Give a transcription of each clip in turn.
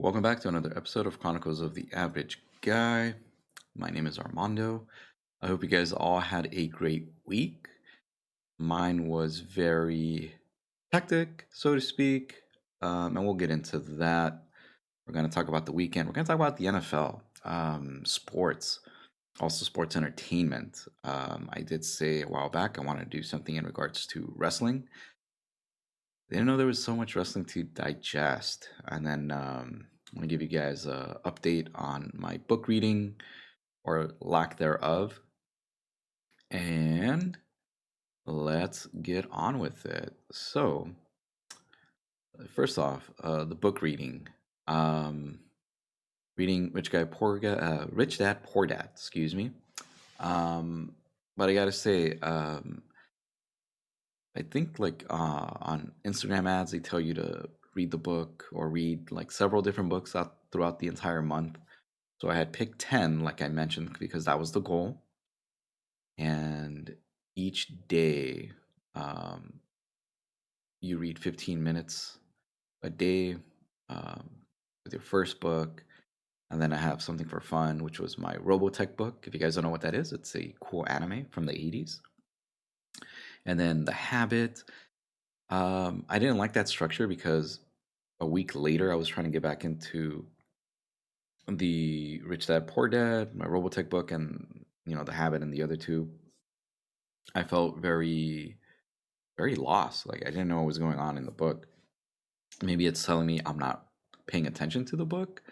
Welcome back to another episode of Chronicles of the Average Guy. My name is Armando. I hope you guys all had a great week. Mine was very hectic, so to speak, and we'll get into that. We're going to talk about the weekend. We're going to talk about the NFL, sports, also sports entertainment. I did say a while back I want to do something in regards to wrestling. Didn't know there was so much wrestling to digest. And then I'm going to give you guys a update on my book reading or lack thereof. And let's get on with it. So, first off, the book reading. Um, reading Rich Dad, Poor Dad, excuse me. But I gotta say, I think on Instagram ads, they tell you to read the book or read like several different books out throughout the entire month. So I had picked 10, like I mentioned, because that was the goal. And each day, um, you read 15 minutes a day um, with your first book. And then I have something for fun, which was my Robotech book. If you guys don't know what that is, it's a cool anime from the 80s. And then The Habit. I didn't like that structure because a week later I was trying to get back into the Rich Dad Poor Dad, my Robotech book, and The Habit and the other two. I felt very, very lost. Like I didn't know what was going on in the book. Maybe it's telling me I'm not paying attention to the book,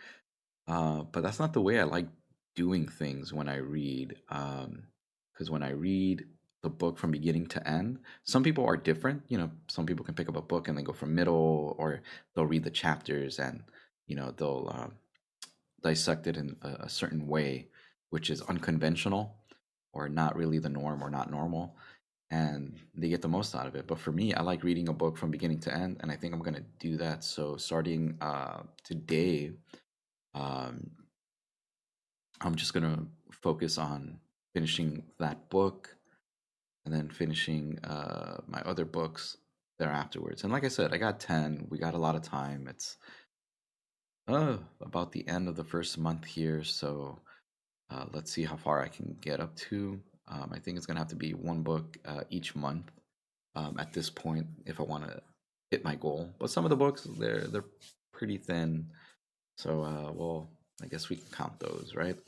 but that's not the way I like doing things when I read. Because when I read the book from beginning to end, some people are different. Some people can pick up a book and then go from middle, or they'll read the chapters and they'll dissect it in a certain way, which is unconventional or not really the norm or not normal. And they get the most out of it. But for me, I like reading a book from beginning to end, and I think I'm gonna do that. So starting today, um, I'm just gonna focus on finishing that book and then finishing my other books there afterwards. And like I said, I got 10. We got a lot of time. It's about the end of the first month here, so let's see how far I can get up to. I think it's gonna have to be one book each month at this point if I want to hit my goal. But some of the books they're pretty thin, so well, I guess we can count those, right?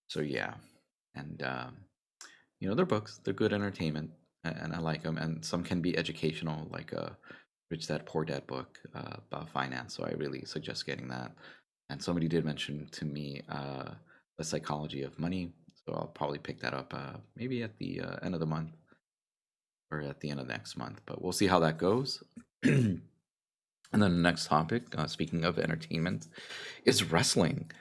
So yeah, and they're books. They're good entertainment, and I like them. And some can be educational, like a Rich Dad Poor Dad book about finance. So I really suggest getting that. And somebody did mention to me The Psychology of Money, so I'll probably pick that up maybe at the end of the month or at the end of next month. But we'll see how that goes. And then the next topic, speaking of entertainment, is wrestling.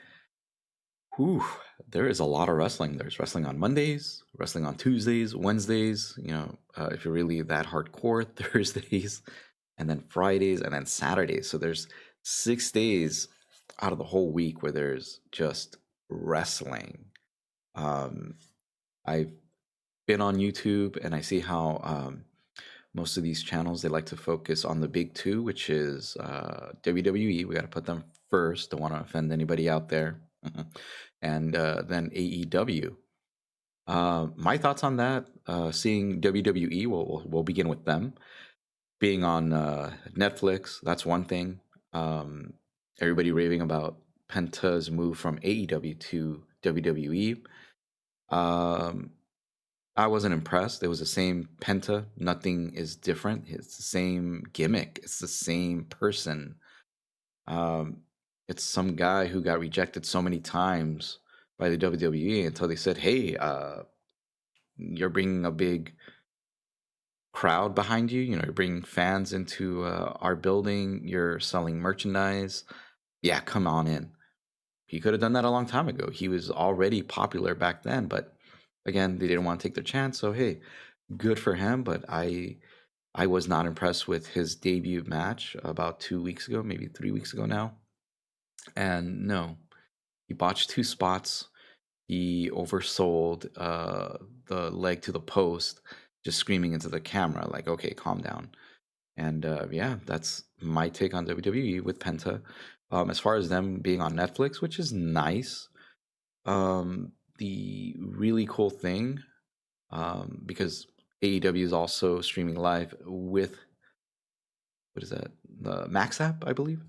Whew, there is a lot of wrestling. There's wrestling on Mondays, wrestling on Tuesdays, Wednesdays, if you're really that hardcore, Thursdays, and then Fridays, and then Saturdays. So there's 6 days out of the whole week where there's just wrestling. Um, I've been on YouTube and I see how most of these channels they like to focus on the big two, which is WWE. We got to put them first. Don't want to offend anybody out there. And then AEW. My thoughts on that, seeing WWE, we'll begin with them. Being on Netflix, that's one thing. Everybody raving about Penta's move from AEW to WWE. Um, I wasn't impressed. It was the same Penta. Nothing is different. It's the same gimmick. It's the same person. Um, it's some guy who got rejected so many times by the WWE until they said, "Hey, you're bringing a big crowd behind you. You're bringing fans into our building. You're selling merchandise. Yeah, come on in." He could have done that a long time ago. He was already popular back then, but again, they didn't want to take their chance. So hey, good for him. But I was not impressed with his debut match about 2 weeks ago, maybe 3 weeks ago now. And no, he botched two spots. He oversold the leg to the post, just screaming into the camera, like, okay, calm down. And yeah, that's my take on WWE with Penta. As far as them being on Netflix, which is nice. The really cool thing, because AEW is also streaming live with, what is that? The Max app, I believe.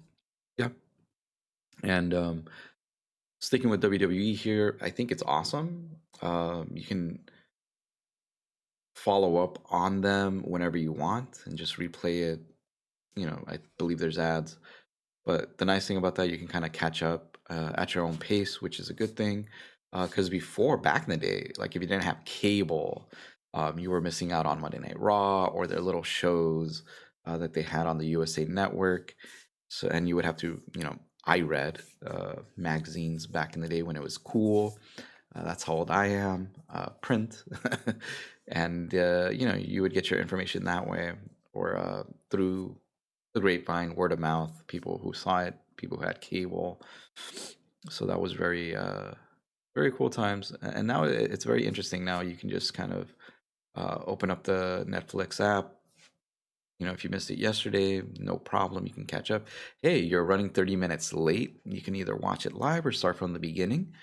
Yeah. And sticking with WWE here, I think it's awesome. You can follow up on them whenever you want and just replay it. I believe there's ads, but the nice thing about that, you can kind of catch up at your own pace, which is a good thing. Because before, back in the day, like if you didn't have cable, you were missing out on Monday Night Raw or their little shows that they had on the USA Network. So, and you would have to, I read magazines back in the day when it was cool. That's how old I am. Print, and you would get your information that way, or through the grapevine, word of mouth, people who saw it, people who had cable. So that was very cool times. And now it's very interesting. Now you can just kind of open up the Netflix app. If you missed it yesterday, no problem. You can catch up. Hey, you're running 30 minutes late. You can either watch it live or start from the beginning.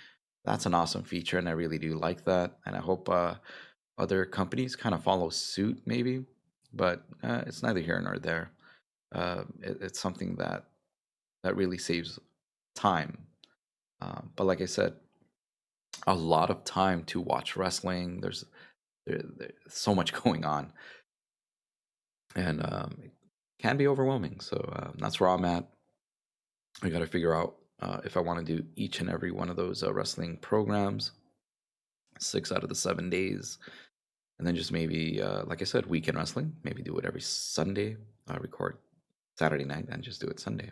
That's an awesome feature, and I really do like that. And I hope other companies kind of follow suit, maybe. But it's neither here nor there. It's something that really saves time. But like I said, a lot of time to watch wrestling. There's so much going on, and it can be overwhelming. So that's where I'm at. I got to figure out if I want to do each and every one of those wrestling programs, 6 out of the 7 days, and then just maybe, like I said, weekend wrestling. Maybe do it every Sunday. Record Saturday night and just do it Sunday.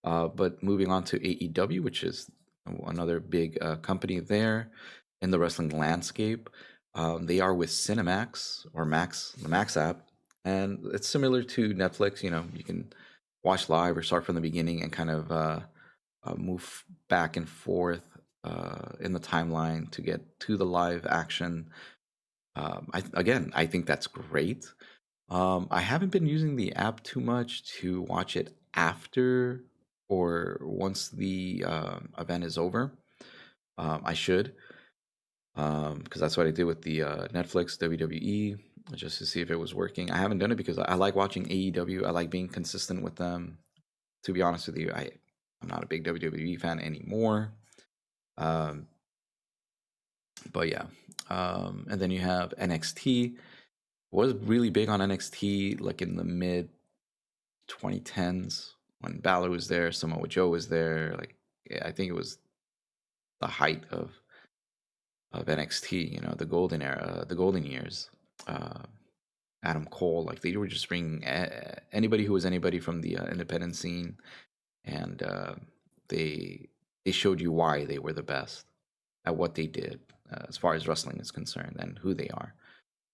But moving on to AEW, which is another big company there in the wrestling landscape. They are with Cinemax or Max, the Max app, and it's similar to Netflix. You can watch live or start from the beginning and kind of move back and forth in the timeline to get to the live action. I think that's great. I haven't been using the app too much to watch it after or once the event is over. I should, because that's what I did with the Netflix WWE, just to see if it was working. I haven't done it because I like watching AEW. I like being consistent with them. To be honest with you, I'm not a big WWE fan anymore. Um, but yeah, and then you have NXT. Was really big on NXT like in the mid 2010s when Balor was there, Samoa Joe was there. Like, yeah, I think it was the height of NXT. The golden era, the golden years. Uh, Adam Cole, like they were just bringing anybody who was anybody from the independent scene, and they they showed you why they were the best at what they did as far as wrestling is concerned and who they are.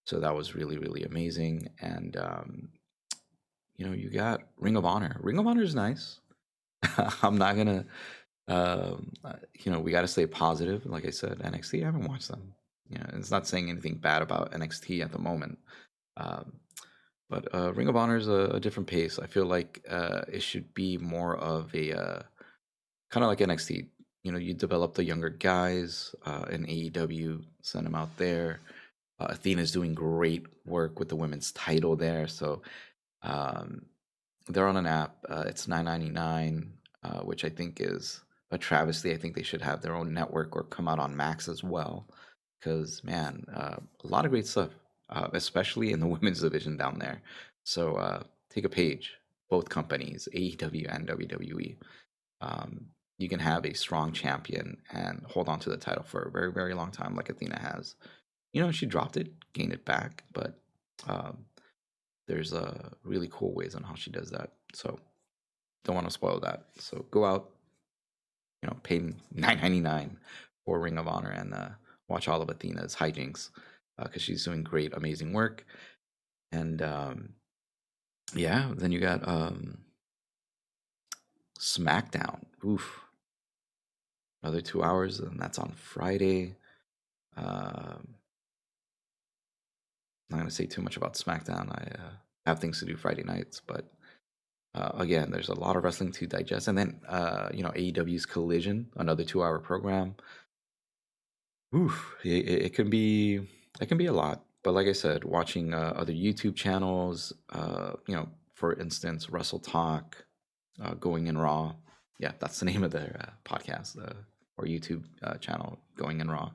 So that was really really amazing. And you got Ring of Honor. Ring of Honor is nice. I'm not gonna, we got to stay positive. Like I said, NXT, I haven't watched them. It's not saying anything bad about NXT at the moment. Um, but Ring of Honor is a different pace. I feel like it should be more of a kind of like NXT. You develop the younger guys in AEW, send them out there. Athena's doing great work with the women's title there. So um, they're on an app. It's 9.99, which I think is a travesty. I think they should have their own network or come out on Max as well. Because man, a lot of great stuff, especially in the women's division down there. So take a page, both companies, AEW and WWE. Um, you can have a strong champion and hold on to the title for a very very long time, like Athena has. She dropped it, gained it back, but um, there's really cool ways on how she does that. So don't want to spoil that. So go out, pay 9.99 for Ring of Honor and watch all of Athena's hijinks because she's doing great, amazing work. And yeah, then you got SmackDown. Oof, another 2 hours, and that's on Friday. Not gonna say too much about SmackDown. I have things to do Friday nights, but Again, there's a lot of wrestling to digest, and then AEW's Collision, another 2-hour program. Oof, it can be a lot. But like I said, watching other YouTube channels, for instance, Wrestle Talk, Going in Raw. Yeah, that's the name of their podcast or YouTube channel, Going in Raw.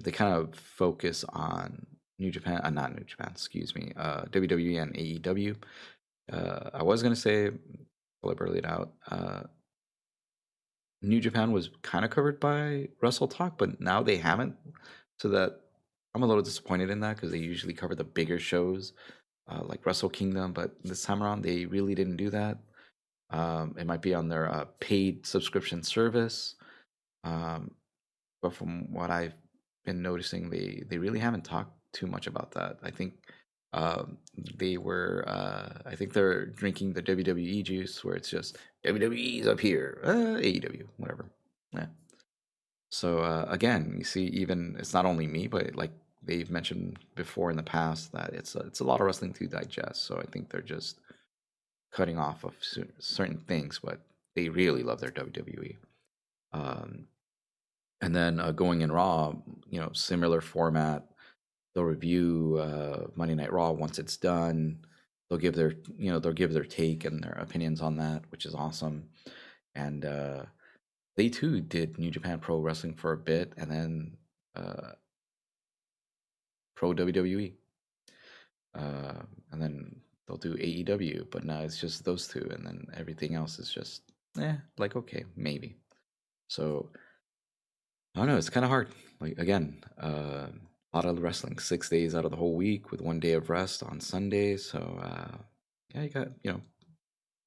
They kind of focus on New Japan, not New Japan, excuse me, WWE and AEW. I was gonna say, I'll blurt it out. New Japan was kind of covered by Wrestle Talk, but now they haven't. So that I'm a little disappointed in that because they usually cover the bigger shows like Wrestle Kingdom, but this time around they really didn't do that. It might be on their paid subscription service, um, but from what I've been noticing, they really haven't talked too much about that. I think I think they're drinking the WWE juice, where it's just WWE's up here, AEW, whatever. Yeah. So again, you see, even it's not only me, but like they've mentioned before in the past that it's a lot of wrestling to digest. So I think they're just cutting off of certain things, but they really love their WWE. Um, and then Going in Raw, similar format. They'll review Monday Night Raw once it's done. They'll give their take and their opinions on that, which is awesome. And they too did New Japan Pro Wrestling for a bit, and then Pro WWE, and then they'll do AEW. But now it's just those two, and then everything else is just like okay, maybe. So I don't know. It's kind of hard. Like again, a lot of wrestling, 6 days out of the whole week with 1 day of rest on Sunday. So yeah,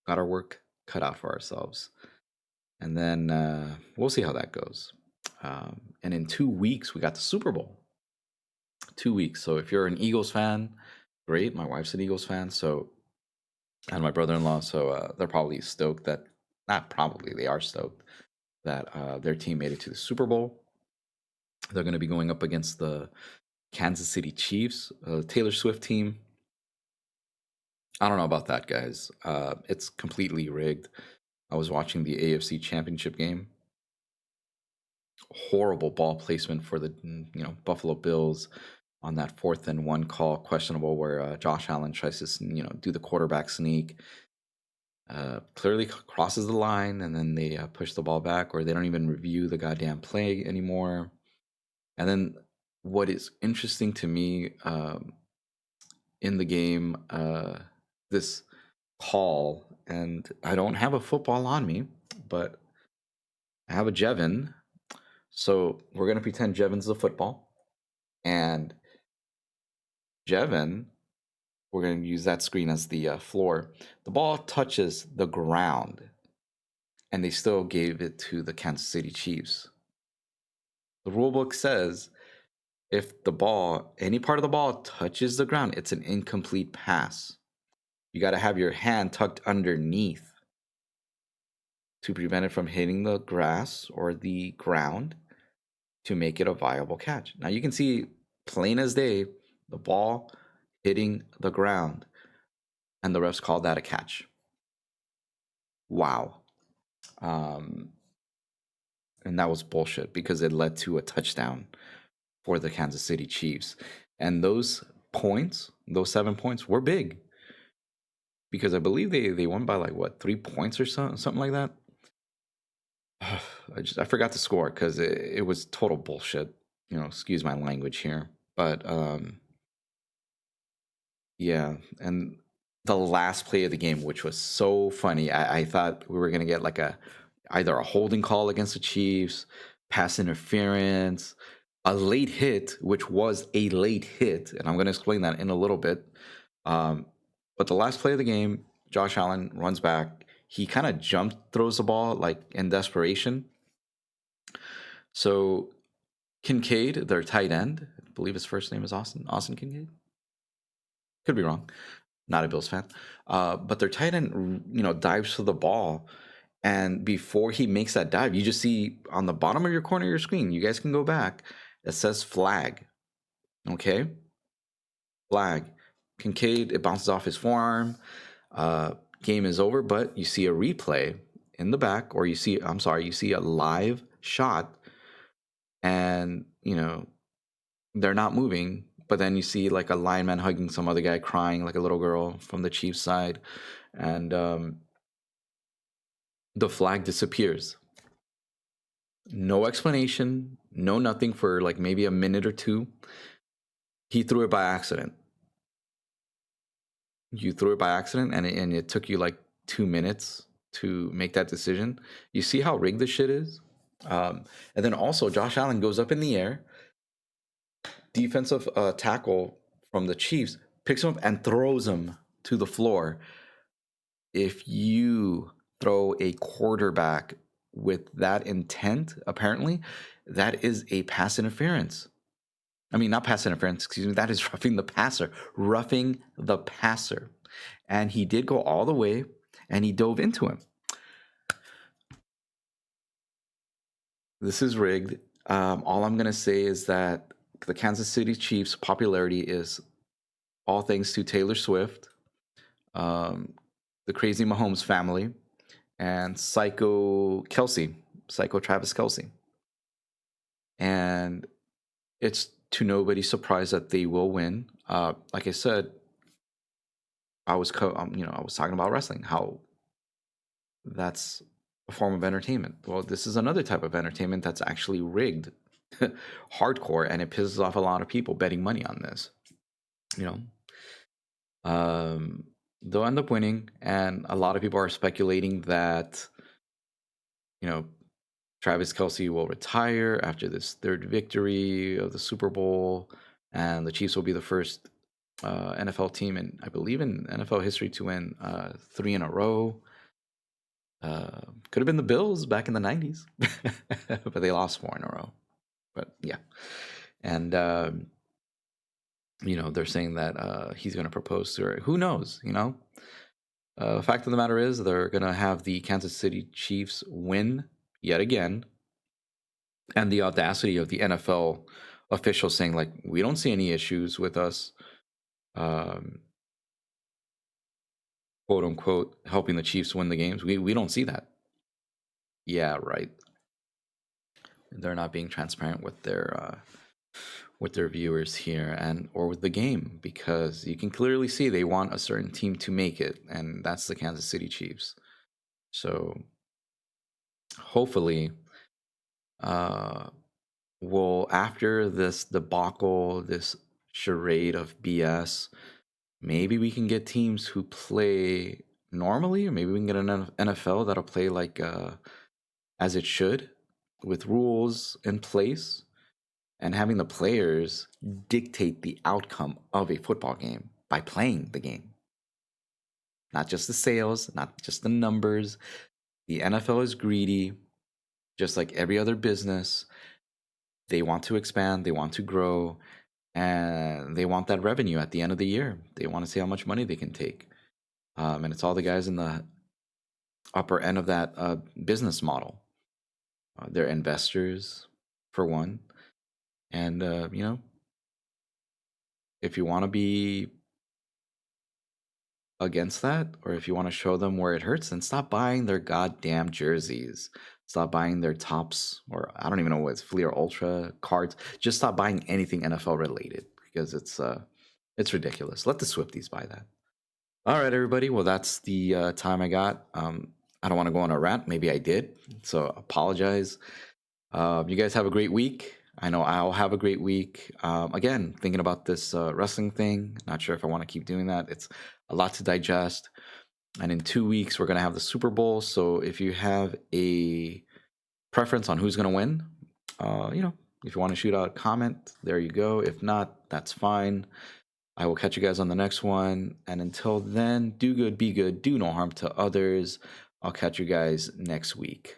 got our work cut out for ourselves, and then we'll see how that goes. And in 2 weeks, we got the Super Bowl. 2 weeks. So if you're an Eagles fan, great. My wife's an Eagles fan, so and my brother-in-law, so they're probably stoked that not probably they are stoked that their team made it to the Super Bowl. They're going to be going up against the Kansas City Chiefs, Taylor Swift team. I don't know about that, guys. It's completely rigged. I was watching the AFC Championship game. Horrible ball placement for the Buffalo Bills on that 4th-and-1 call, questionable, where Josh Allen tries to do the quarterback sneak. Clearly crosses the line, and then they push the ball back, or they don't even review the goddamn play anymore. And then what is interesting to me in the game, this call, and I don't have a football on me, but I have a Jevin. So we're going to pretend Jevin's the football. And Jevin, we're going to use that screen as the floor. The ball touches the ground, and they still gave it to the Kansas City Chiefs. The rulebook says if any part of the ball touches the ground, it's an incomplete pass. You got to have your hand tucked underneath to prevent it from hitting the grass or the ground to make it a viable catch. Now you can see plain as day the ball hitting the ground, and the refs called that a catch. Wow. And that was bullshit because it led to a touchdown for the Kansas City Chiefs. And those points, those 7 points, were big because I believe they won by like what, 3 points or something like that. I forgot the score because it was total bullshit. Excuse my language here, but yeah. And the last play of the game, which was so funny, I thought we were gonna get like either a holding call against the Chiefs, pass interference, a late hit, which was a late hit, and I'm gonna explain that in a little bit. But the last play of the game, Josh Allen runs back. He kind of throws the ball like in desperation. So Kincaid, their tight end, I believe his first name is Austin Kincaid. Could be wrong. Not a Bills fan. But their tight end, dives for the ball. And before he makes that dive, you just see on the bottom of your corner of your screen, you guys can go back, it says flag. Okay? Flag. Kincaid, it bounces off his forearm. game is over, but you see a replay in the back, or you see a live shot, and they're not moving, but then you see like a lineman hugging some other guy crying, like a little girl from the Chiefs side, and the flag disappears. No explanation, no nothing for like maybe a minute or two. He threw it by accident. You threw it by accident, and it took you like 2 minutes to make that decision. You see how rigged this shit is? And then also, Josh Allen goes up in the air. Defensive tackle from the Chiefs picks him up and throws him to the floor. If you throw a quarterback with that intent, apparently, that is a pass interference. I mean, not pass interference, excuse me. That is roughing the passer. Roughing the passer. And he did go all the way, and he dove into him. This is rigged. All I'm going to say is that the Kansas City Chiefs' popularity is all thanks to Taylor Swift, the crazy Mahomes family, and Psycho Travis Kelce. And it's to nobody's surprise that they will win. Like I said, I was talking about wrestling, how that's a form of entertainment. Well, this is another type of entertainment that's actually rigged, hardcore, and it pisses off a lot of people betting money on this. They'll end up winning, and a lot of people are speculating that Travis Kelce will retire after this third victory of the Super Bowl, and the Chiefs will be the first NFL team, and I believe in NFL history, to win 3 in a row. Could have been the Bills back in the 90s, but they lost 4 in a row. But yeah, and they're saying that he's going to propose to her. Who knows? Fact of the matter is, they're going to have the Kansas City Chiefs win yet again, and the audacity of the NFL officials saying, like, we don't see any issues with us, quote unquote, helping the Chiefs win the games. We don't see that. Yeah, right. They're not being transparent with their viewers here, or with the game, because you can clearly see they want a certain team to make it, and that's the Kansas City Chiefs. So hopefully, after this debacle, this charade of BS, maybe we can get teams who play normally, or maybe we can get an NFL that'll play like as it should, with rules in place, and having the players dictate the outcome of a football game by playing the game. Not just the sales, not just the numbers. The NFL is greedy, just like every other business. They want to expand, they want to grow, and they want that revenue at the end of the year. They want to see how much money they can take. And it's all the guys in the upper end of that business model. They're investors, for one. And, if you want to be against that, or if you want to show them where it hurts, then stop buying their goddamn jerseys. Stop buying their tops, or I don't even know what it's, Fleer Ultra cards. Just stop buying anything NFL related, because it's ridiculous. Let the Swifties buy that. All right, everybody. Well, that's the time I got. I don't want to go on a rant. Maybe I did, so apologize. You guys have a great week. I know I'll have a great week. Again, thinking about this wrestling thing. Not sure if I want to keep doing that. It's a lot to digest. And in 2 weeks, we're going to have the Super Bowl. So if you have a preference on who's going to win, if you want to shoot out a comment, there you go. If not, that's fine. I will catch you guys on the next one. And until then, do good, be good, do no harm to others. I'll catch you guys next week.